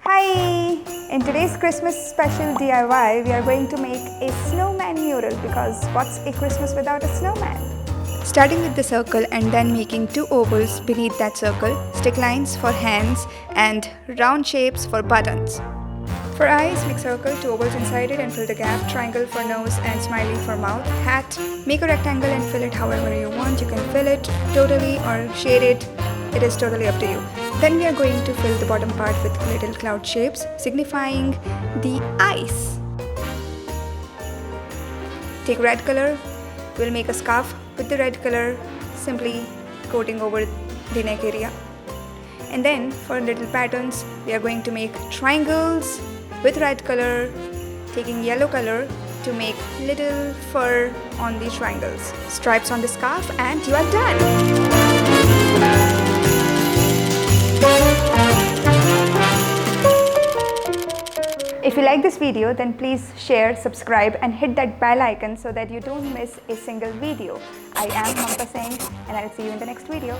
Hi! In today's Christmas special DIY, we are going to make a snowman mural because what's a Christmas without a snowman? Starting with the circle and then making two ovals beneath that circle, stick lines for hands and round shapes for buttons. For eyes, make circle, two ovals inside it and fill the gap, triangle for nose and smiley for mouth, hat, make a rectangle and fill it however you want. You can fill it totally or shade it is totally up to you. Then we are going to fill the bottom part with little cloud shapes, signifying the ice. Take red color, we'll make a scarf with the red color, simply coating over the neck area. And then for little patterns, we are going to make triangles with red color, taking yellow color to make little fur on the triangles, stripes on the scarf, and you are done. If you like this video, then please share, subscribe and hit that bell icon so that you don't miss a single video. I am Mamta Singh and I'll see you in the next video.